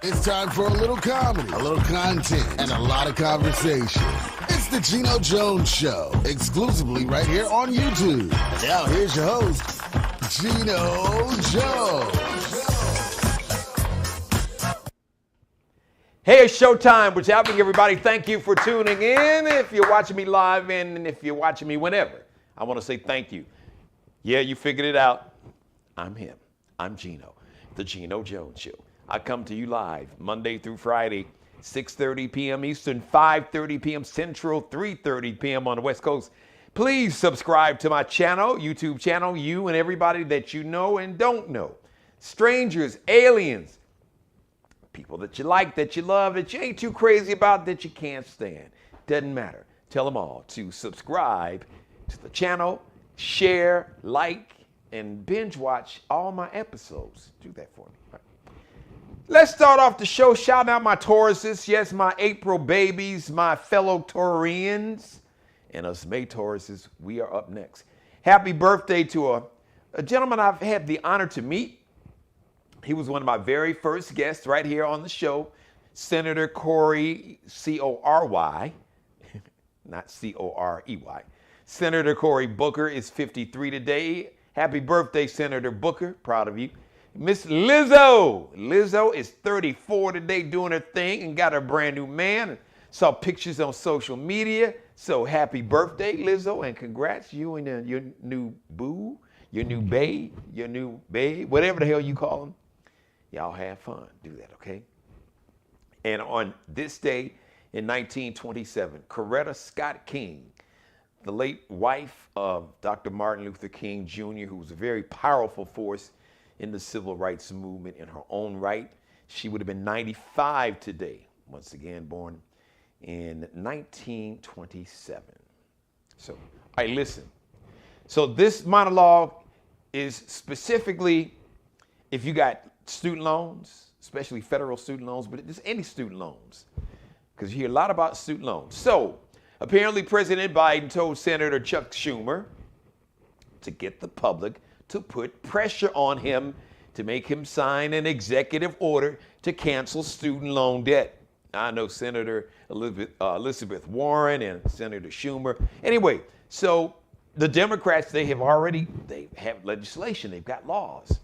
It's time for a little comedy, a little content, and a lot of conversation. It's the Geno Jones Show, exclusively right here on YouTube. And now here's your host, Geno Jones. Hey, it's showtime. What's happening, everybody? Thank you for tuning in. If you're watching me live and if you're watching me whenever, I want to say thank you. Yeah, you figured it out. I'm him. I'm Geno, the Geno Jones Show. I come to you live Monday through Friday, 6:30 p.m. Eastern, 5:30 p.m. Central, 3:30 p.m. on the West Coast. Please subscribe to my channel, YouTube channel, you and everybody that you know and don't know. Strangers, aliens, people that you like, that you love, that you ain't too crazy about, that you can't stand. Doesn't matter. Tell them all to subscribe to the channel, share, like, and binge watch all my episodes. Do that for me. Right. Let's start off the show shouting out my Tauruses. Yes, my April babies, my fellow Taurians, and us May Tauruses. We are up next. Happy birthday to a gentleman I've had the honor to meet. He was one of my very first guests right here on the show, Senator Cory, C-O-R-Y, not C-O-R-E-Y. Senator Cory Booker is 53 today. Happy birthday, Senator Booker. Proud of you. Miss Lizzo. Lizzo is 34 today, doing her thing and got her brand new man. Saw pictures on social media. So happy birthday, Lizzo, and congrats, you and your new boo, your new babe, whatever the hell you call them. Y'all have fun. Do that, okay? And on this day in 1927, Coretta Scott King, the late wife of Dr. Martin Luther King Jr., who was a very powerful force in the civil rights movement in her own right. She would have been 95 today, once again born in 1927. So, all right, listen. So this monologue is specifically if you got student loans, especially federal student loans, but just any student loans, because you hear a lot about student loans. So apparently President Biden told Senator Chuck Schumer to get the public to put pressure on him to make him sign an executive order to cancel student loan debt. I know Senator Elizabeth Warren and Senator Schumer. Anyway, so the Democrats, they have legislation, they've got laws.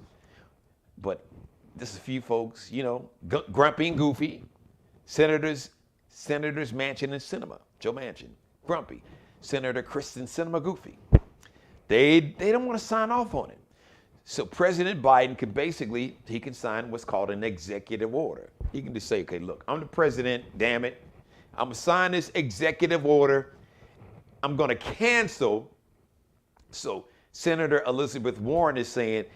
But this is a few folks, you know, grumpy and goofy. Senators Manchin and Sinema, Joe Manchin, grumpy. Senator Kristen Sinema, goofy. They don't want to sign off on it. So President Biden can sign what's called an executive order. He can just say, okay, look, I'm the president, damn it. I'm going to sign this executive order. I'm going to cancel. So Senator Elizabeth Warren is saying,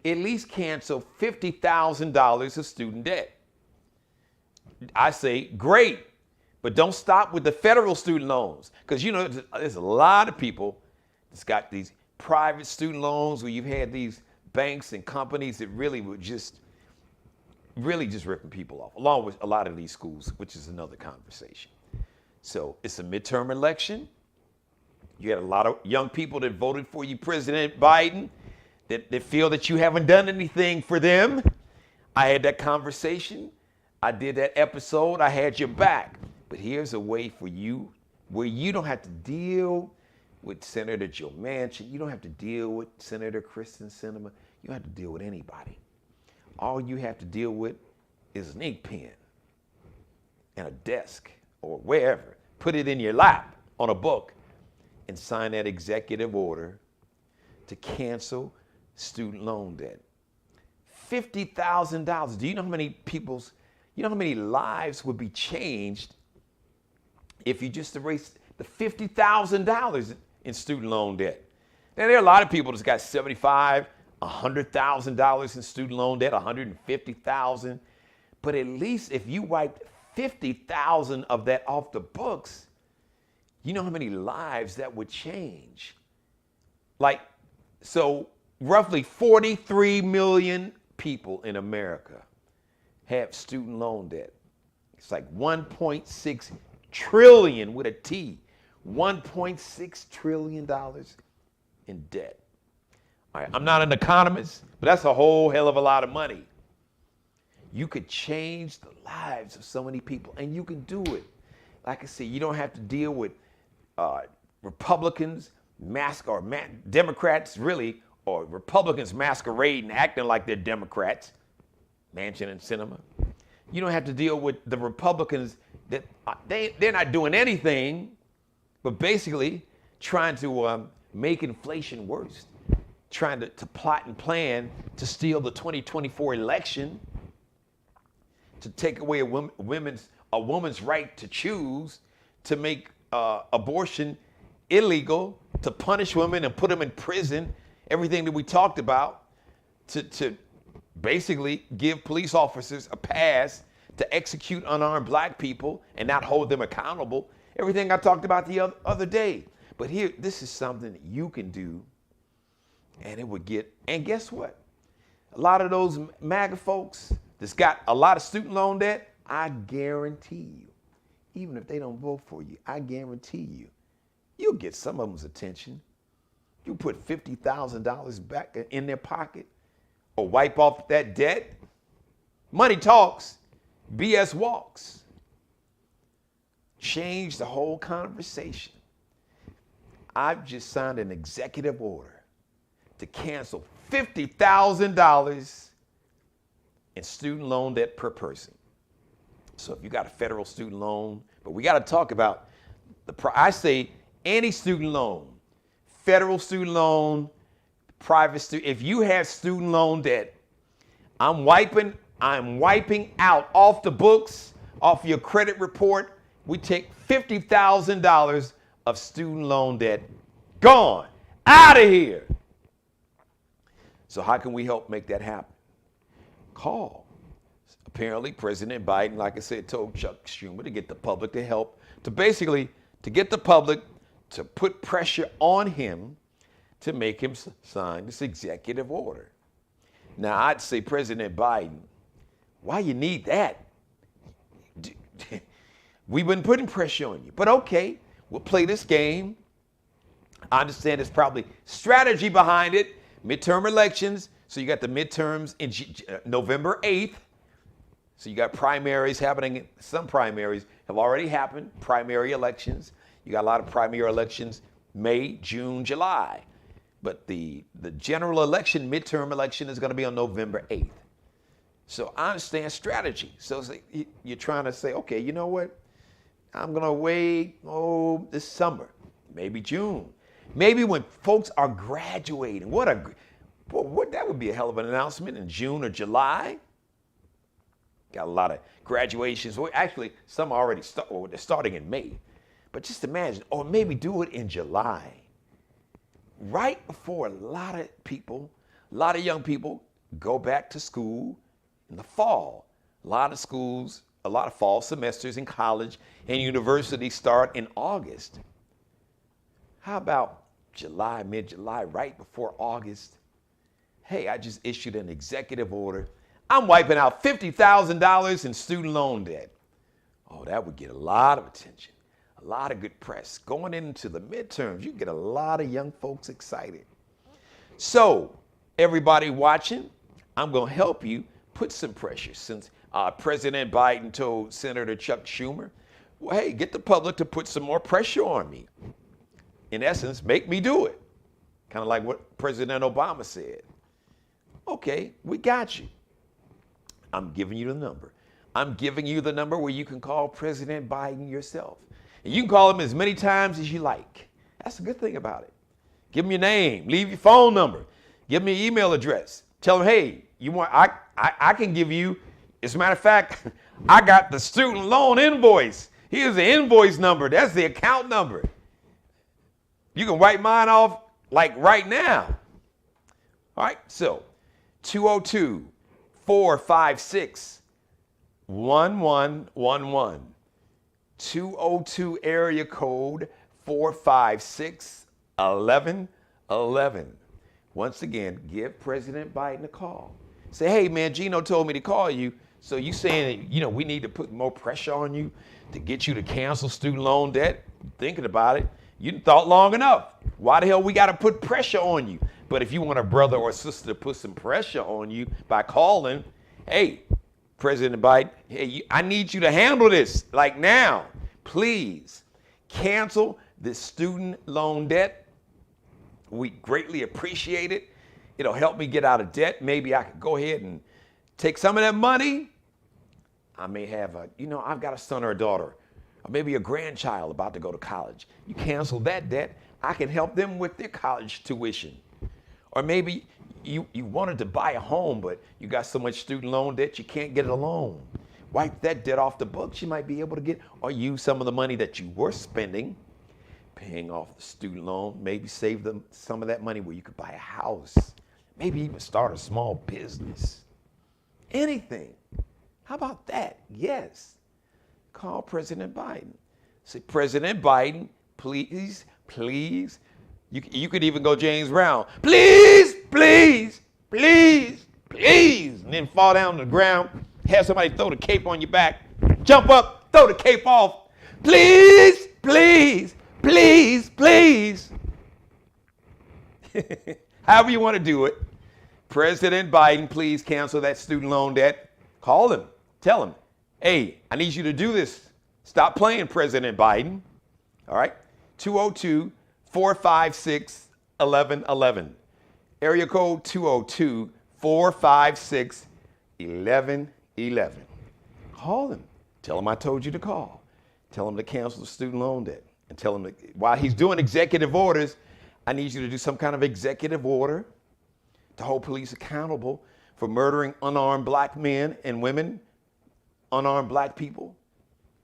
at least cancel $50,000 of student debt. I say, great, but don't stop with the federal student loans. Because, you know, there's a lot of people that's got these private student loans where you've had these banks and companies that really were just ripping people off, along with a lot of these schools, which is another conversation. So it's a midterm election. You had a lot of young people that voted for you, President Biden, that feel that you haven't done anything for them. I had that conversation. I did that episode. I had your back. But here's a way for you where you don't have to deal with Senator Joe Manchin. You don't have to deal with Senator Kristen Sinema. You don't have to deal with anybody. All you have to deal with is an ink pen and a desk or wherever. Put it in your lap on a book and sign that executive order to cancel student loan debt. $50,000. Do you know how many lives would be changed if you just erased the $50,000 in student loan debt? Now, there are a lot of people that's got $75,000, $100,000 in student loan debt, $150,000. But at least if you wiped 50,000 of that off the books, you know how many lives that would change. So roughly 43 million people in America have student loan debt. It's like 1.6 trillion with a T, $1.6 trillion in debt. All right, I'm not an economist, but that's a whole hell of a lot of money. you could change the lives of so many people, and you can do it. Like I said, you don't have to deal with Republicans, Democrats, really, or Republicans masquerading, acting like they're Democrats, Mansion and Cinema. You don't have to deal with the Republicans that they're not doing anything, but basically trying to make inflation worse, trying to plot and plan to steal the 2024 election, to take away a woman's right to choose, to make abortion illegal, to punish women and put them in prison, everything that we talked about, to basically give police officers a pass to execute unarmed black people and not hold them accountable. Everything I talked about the other day. But here, this is something that you can do, and it would get, and guess what? A lot of those MAGA folks that's got a lot of student loan debt, I guarantee you, even if they don't vote for you, I guarantee you, you'll get some of them's attention. You put $50,000 back in their pocket or wipe off that debt. Money talks, BS walks. Change the whole conversation. I've just signed an executive order to cancel $50,000 in student loan debt per person. So if you got a federal student loan, but we got to talk about I say any student loan, federal student loan, private student. If you have student loan debt, I'm wiping out off the books, off your credit report. We take $50,000 of student loan debt, gone, out of here. So how can we help make that happen? Call. Apparently, President Biden, like I said, told Chuck Schumer to get the public to help, to get the public to put pressure on him to make him sign this executive order. Now, I'd say, President Biden, why you need that? We've been putting pressure on you, but okay, we'll play this game. I understand there's probably strategy behind it, midterm elections. So you got the midterms in November 8th. So you got primaries happening. Some primaries have already happened, primary elections. You got a lot of primary elections, May, June, July. But the general election, midterm election, is going to be on November 8th. So I understand strategy. So you're trying to say, okay, you know what? I'm going to wait, this summer, maybe June. Maybe when folks are graduating. That would be a hell of an announcement in June or July. Got a lot of graduations. Well, actually, some already they're starting in May. But just imagine, or maybe do it in July. Right before a lot of young people go back to school in the fall. A lot of schools, a lot of fall semesters in college and university start in August. How about July, mid-July, right before August? Hey, I just issued an executive order. I'm wiping out $50,000 in student loan debt. Oh, that would get a lot of attention, a lot of good press. Going into the midterms, you get a lot of young folks excited. So, everybody watching, I'm going to help you put some pressure. Since President Biden told Senator Chuck Schumer, well, hey, get the public to put some more pressure on me. In essence, make me do it. Kind of like what President Obama said. Okay, we got you. I'm giving you the number. I'm giving you the number where you can call President Biden yourself. And you can call him as many times as you like. That's the good thing about it. Give him your name. Leave your phone number. Give him your email address. Tell him, hey, I can give you, as a matter of fact, I got the student loan invoice. Here's the invoice number. That's the account number. You can wipe mine off like right now. All right, so 202-456-1111. 202 area code 456-1111. Once again, give President Biden a call. Say, hey man, Geno told me to call you. So you saying that, we need to put more pressure on you to get you to cancel student loan debt? Thinking about it. You thought long enough. Why the hell we got to put pressure on you? But if you want a brother or sister to put some pressure on you by calling, hey, President Biden, hey, I need you to handle this like now. Please cancel this student loan debt. We greatly appreciate it. It'll help me get out of debt. Maybe I could go ahead and take some of that money. I may have I've got a son or a daughter, or maybe a grandchild about to go to college. You cancel that debt, I can help them with their college tuition. Or maybe you wanted to buy a home, but you got so much student loan debt you can't get a loan. Wipe that debt off the books. You might be able to get, or use some of the money that you were spending, paying off the student loan, maybe save them some of that money where you could buy a house, maybe even start a small business. Anything. How about that? Yes. Call President Biden. Say, President Biden, please, please. You could even go James Brown. Please, please, please, please. And then fall down to the ground. Have somebody throw the cape on your back. Jump up, throw the cape off. Please, please, please, please. However you want to do it. President Biden, please cancel that student loan debt. Call him. Tell him, hey, I need you to do this. Stop playing, President Biden. All right? 202-456-1111. Area code 202-456-1111. Call him. Tell him I told you to call. Tell him to cancel the student loan debt. And tell him that while he's doing executive orders, I need you to do some kind of executive order to hold police accountable for murdering unarmed black men and women, unarmed black people,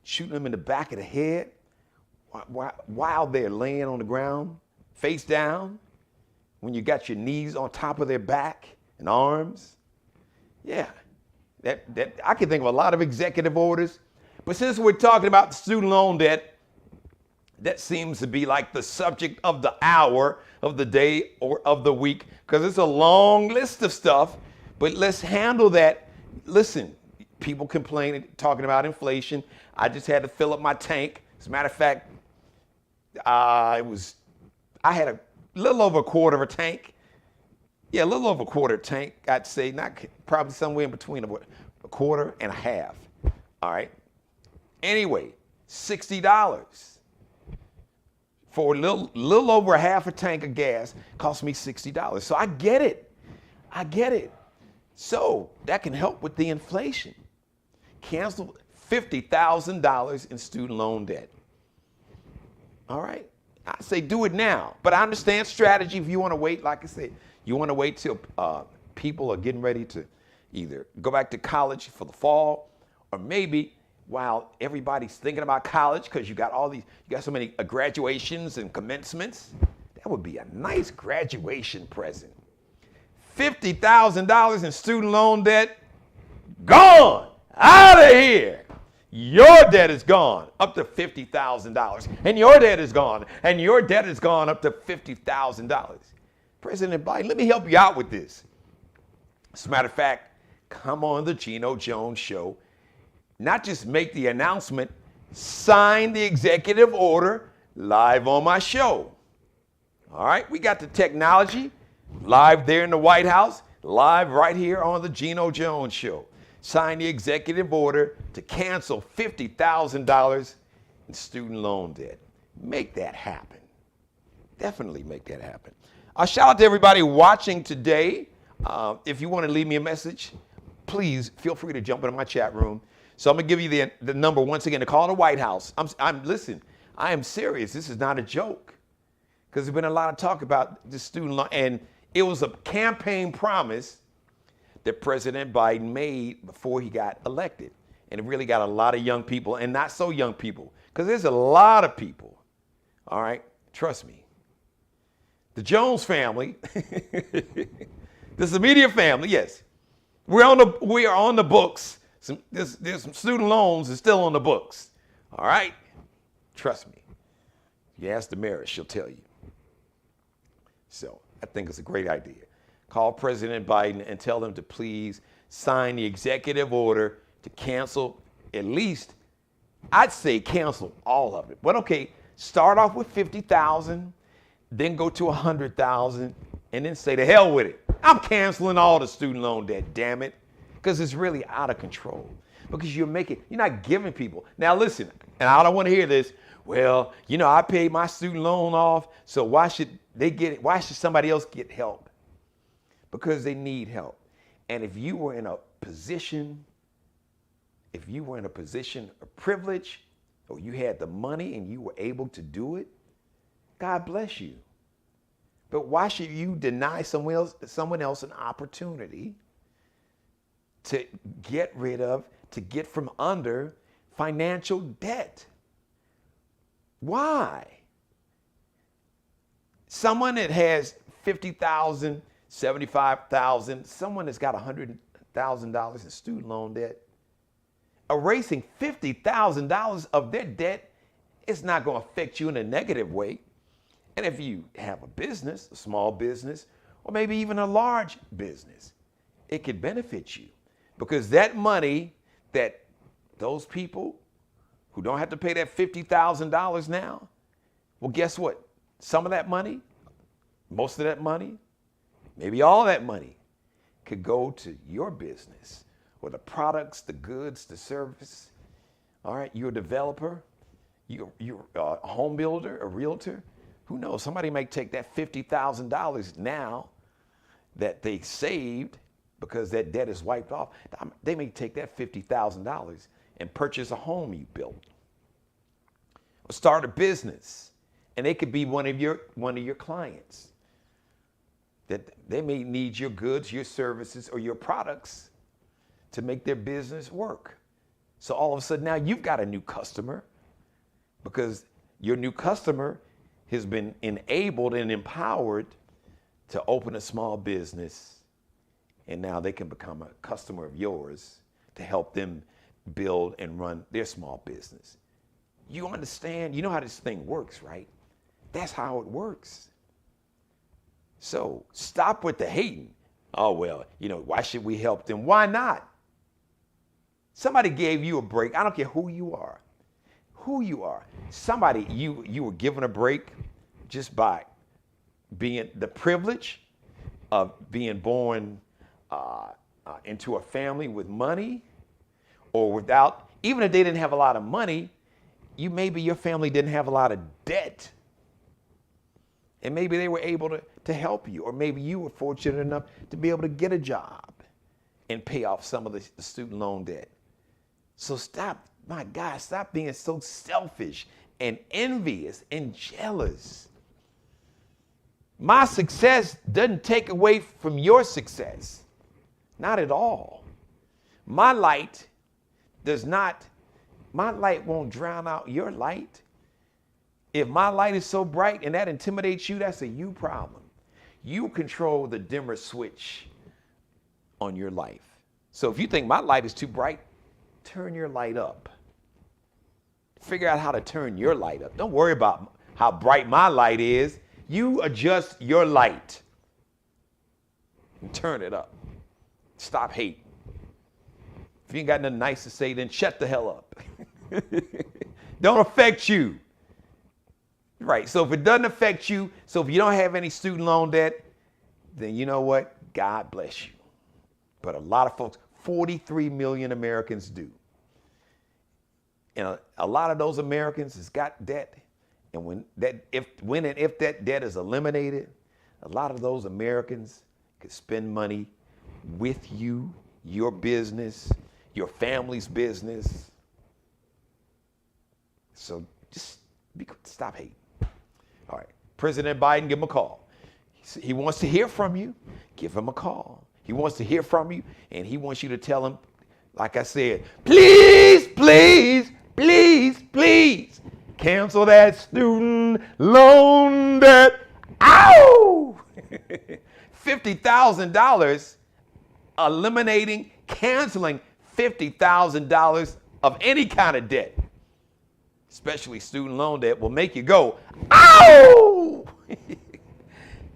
shooting them in the back of the head while they're laying on the ground, face down, when you got your knees on top of their back and arms. Yeah, that I can think of a lot of executive orders, but since we're talking about the student loan debt, that seems to be like the subject of the hour, of the day, or of the week, because it's a long list of stuff, but let's handle that. Listen, people complaining, talking about inflation. I just had to fill up my tank. As a matter of fact, I had a little over a quarter of a tank. Yeah, a little over a quarter tank, I'd say, probably somewhere in between a quarter and a half. All right. Anyway, $60 for a little over a half a tank of gas cost me $60. So I get it. So that can help with the inflation. Cancel $50,000 in student loan debt. All right. I say do it now, but I understand strategy. If you want to wait, like I said, you want to wait till people are getting ready to either go back to college for the fall, or maybe while everybody's thinking about college, because you got so many graduations and commencements. That would be a nice graduation present. $50,000 in student loan debt, gone, out of here. Your debt is gone up to $50,000, and your debt is gone, and your debt is gone up to $50,000. President Biden, let me help you out with this. As a matter of fact, come on the Geno Jones Show. Not just make the announcement, sign the executive order live on my show. All right, we got the technology live there in the White House, live right here on the Geno Jones Show. Sign the executive order to cancel $50,000 in student loan debt. Make that happen. Definitely make that happen. I'll shout out to everybody watching today. If you want to leave me a message, please feel free to jump into my chat room. So I'm going to give you the number once again to call the White House. Listen, I am serious. This is not a joke, because there's been a lot of talk about the student loan, and it was a campaign promise that President Biden made before he got elected. And it really got a lot of young people, and not so young people, because there's a lot of people, all right? Trust me. The Jones family, this immediate family, yes. We are on the books. There's some student loans that's still on the books, all right? Trust me. You ask the mayor, she'll tell you. So I think it's a great idea. Call President Biden and tell him to please sign the executive order to cancel at least, I'd say cancel all of it. But okay, start off with 50,000, then go to 100,000, and then say to hell with it. I'm canceling all the student loan debt, damn it. because it's really out of control. Because you're not giving people. Now listen, and I don't want to hear this. Well, I paid my student loan off, so why should somebody else get help? Because they need help. And if you were in a position of privilege, or you had the money and you were able to do it, God bless you. But why should you deny someone else an opportunity to get from under financial debt? Why? Someone that has $50,000, $75,000, someone that's got $100,000 in student loan debt, erasing $50,000 of their debt is not going to affect you in a negative way. And if you have a business, a small business, or maybe even a large business, it could benefit you, because that money that those people who don't have to pay that $50,000 now, well, guess what? Some of that money, most of that money, maybe all that money could go to your business, or the products, the goods, the service. All right, you're a developer, you're a home builder, a realtor. Who knows? Somebody might take that $50,000 now that they saved because that debt is wiped off. They may take that $50,000 and purchase a home you built, or start a business, and they could be one of your clients. That they may need your goods, your services, or your products to make their business work. So all of a sudden now you've got a new customer, because your new customer has been enabled and empowered to open a small business, and now they can become a customer of yours to help them build and run their small business. You understand? You know how this thing works, right? That's how it works. So stop with the hating. Oh, well, why should we help them? Why not? Somebody gave you a break. I don't care who you are. Somebody, you were given a break just by being the privilege of being born into a family with money, or without. Even if they didn't have a lot of money, maybe your family didn't have a lot of debt, and maybe they were able to help you, or maybe you were fortunate enough to be able to get a job and pay off some of the student loan debt. So stop being so selfish and envious and jealous. My success doesn't take away from your success. Not at all. My light won't drown out your light. If my light is so bright and that intimidates you, that's a you problem. You control the dimmer switch on your life. So if you think my light is too bright, turn your light up. Figure out how to turn your light up. Don't worry about how bright my light is. You adjust your light and turn it up. Stop hating. If you ain't got nothing nice to say, then shut the hell up. Don't affect you. Right, so if it doesn't affect you, so if you don't have any student loan debt, then you know what? God bless you. But a lot of folks, 43 million Americans do. And a lot of those Americans has got debt. And when and if that debt is eliminated, a lot of those Americans could spend money with you, your business, your family's business. So just stop hating. All right, President Biden, give him a call. He wants to hear from you. Give him a call. He wants to hear from you, and he wants you to tell him, like I said, please, please, please, please, cancel that student loan debt. Ow! $50,000, canceling $50,000 of any kind of debt, especially student loan debt, will make you go, ow!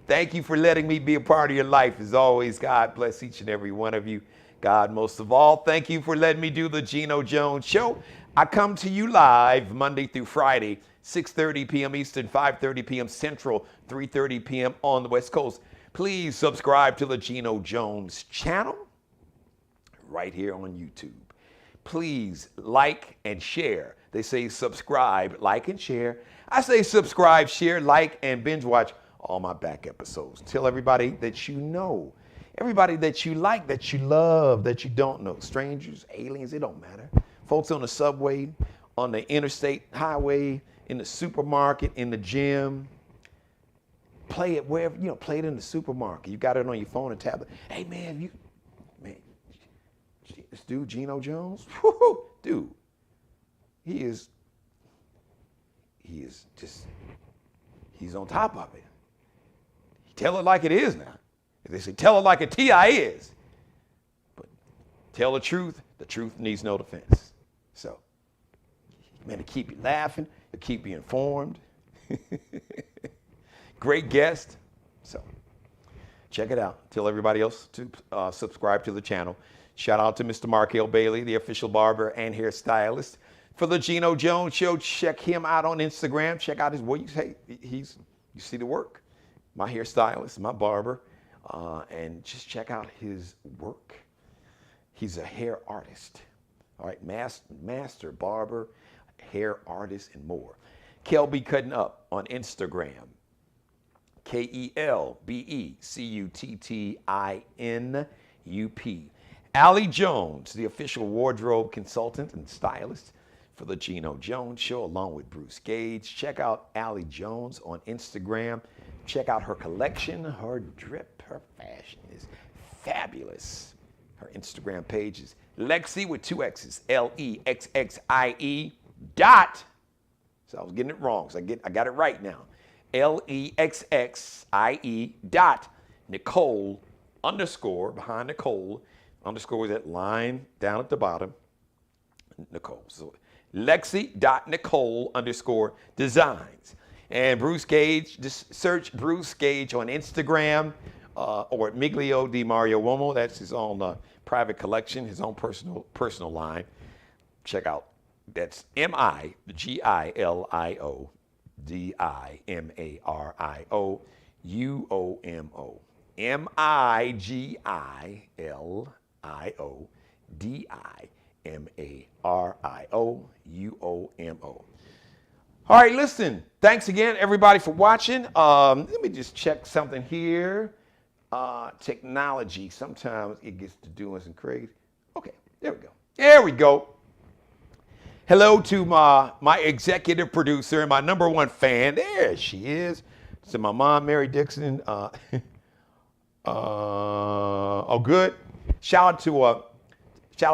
Thank you for letting me be a part of your life. As always, God bless each and every one of you. God, most of all, thank you for letting me do the Geno Jones Show. I come to you live Monday through Friday, 6:30 p.m. Eastern, 5:30 p.m. Central, 3:30 p.m. on the West Coast. Please subscribe to the Geno Jones channel. right here on YouTube. Please like and share. They say subscribe, like, and share. I say subscribe, share, like, and binge watch all my back episodes. Tell everybody that you know, everybody that you like, that you love, that you don't know. Strangers, aliens, it don't matter. Folks on the subway, on the interstate highway, in the supermarket, in the gym. Play it wherever, play it in the supermarket. You got it on your phone and tablet. Hey, man, this dude, Geno Jones, whoo, dude, he's on top of it. Tell it like it is now. They say, tell it like a T.I. is. But tell the truth needs no defense. So, man, to keep you laughing, to keep you informed. Great guest. So, check it out. Tell everybody else to subscribe to the channel. Shout out to Mr. Mark L. Bailey, the official barber and hairstylist for the Geno Jones Show. Check him out on Instagram. Check out his work. You see the work. My hairstylist, my barber, and just check out his work. He's a hair artist. All right, master barber, hair artist, and more. Kelby Cutting Up on Instagram. KelbeCuttinup. Allie Jones, the official wardrobe consultant and stylist for the Geno Jones Show, along with Bruce Gage. Check out Allie Jones on Instagram. Check out her collection, her drip, her fashion is fabulous. Her Instagram page is Lexie with 2 X's, LEXXIE dot. So I was getting it wrong, so I got it right now. LEXXIE dot Nicole underscore, behind Nicole, underscore is that line down at the bottom, Nicole. So Lexie.Nicole underscore designs. And Bruce Gage, just search Bruce Gage on Instagram or at Miglio di Mario Uomo. That's his own private collection, his own personal line. Check out, that's MIGILIO DIMARIO UOMO. MIGILIO DIMARIO UOMO. All right, listen. Thanks again, everybody, for watching. Let me just check something here. Technology, sometimes it gets to doing some crazy. Okay, there we go. There we go. Hello to my executive producer and my #1 fan. There she is. To my mom, Mary Dixon. Oh, good. Shout out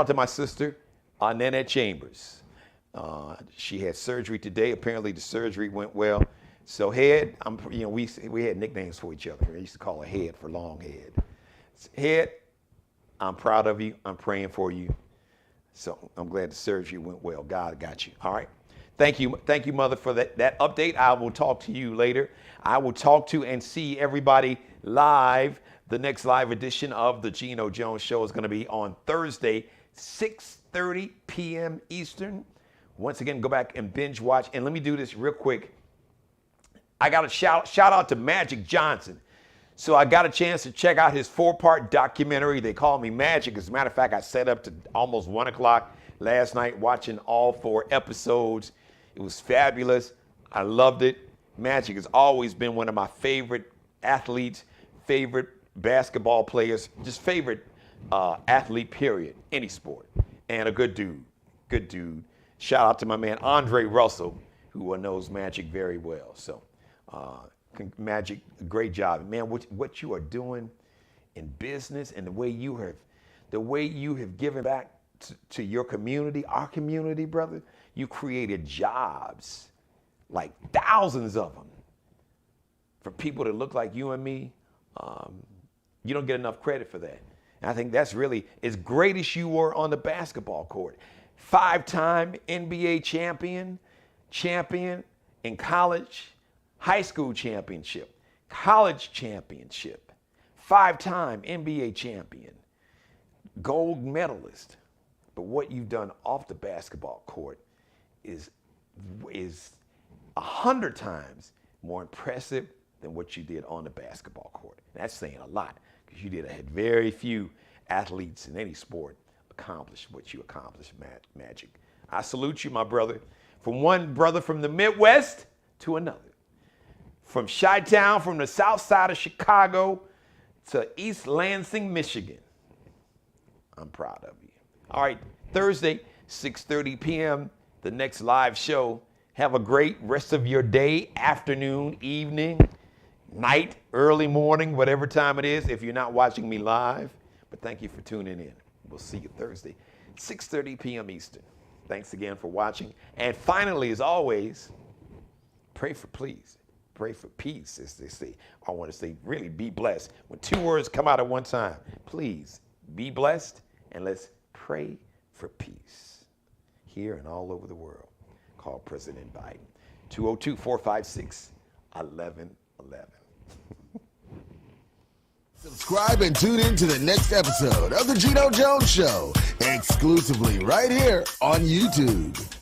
to my sister, Nanette Chambers. She had surgery today. Apparently, the surgery went well. So, Head, we had nicknames for each other. I used to call her Head for long Head. Head, I'm proud of you. I'm praying for you. So I'm glad the surgery went well. God got you. All right. Thank you, Mother, for that update. I will talk to you later. I will talk to and see everybody live. The next live edition of the Geno Jones Show is going to be on Thursday, 6:30 p.m. Eastern. Once again, go back and binge watch. And let me do this real quick. I got a shout out to Magic Johnson. So I got a chance to check out his 4-part documentary. They call me Magic. As a matter of fact, I sat up to almost 1 o'clock last night watching all 4 episodes. It was fabulous. I loved it. Magic has always been one of my favorite athletes, favorite basketball players, just favorite athlete, period, any sport. And a good dude. Good dude. Shout out to my man Andre Russell, who knows Magic very well. So, Magic, great job, man. What you are doing in business and the way you have given back to your community, our community, brother. You created jobs, like thousands of them, for people that look like you and me. You don't get enough credit for that. And I think that's really, as great as you were on the basketball court, 5-time NBA champion in college, high school championship, college championship, 5-time NBA champion, gold medalist. But what you've done off the basketball court is 100 times more impressive than what you did on the basketball court. And that's saying a lot, because you had very few athletes in any sport accomplish what you accomplished, Magic. I salute you, my brother. From one brother from the Midwest to another. From Chi-Town, from the south side of Chicago to East Lansing, Michigan. I'm proud of you. All right, Thursday, 6:30 p.m., the next live show. Have a great rest of your day, afternoon, evening, night, early morning, whatever time it is, if you're not watching me live. But thank you for tuning in. We'll see you Thursday, 6:30 p.m. Eastern. Thanks again for watching. And finally, as always, pray for peace. Pray for peace, as they say. I want to say, really be blessed. When two words come out at one time, please be blessed and let's pray for peace here and all over the world. Call President Biden. 202-456-1111. Subscribe and tune in to the next episode of The Geno Jones Show, exclusively right here on YouTube.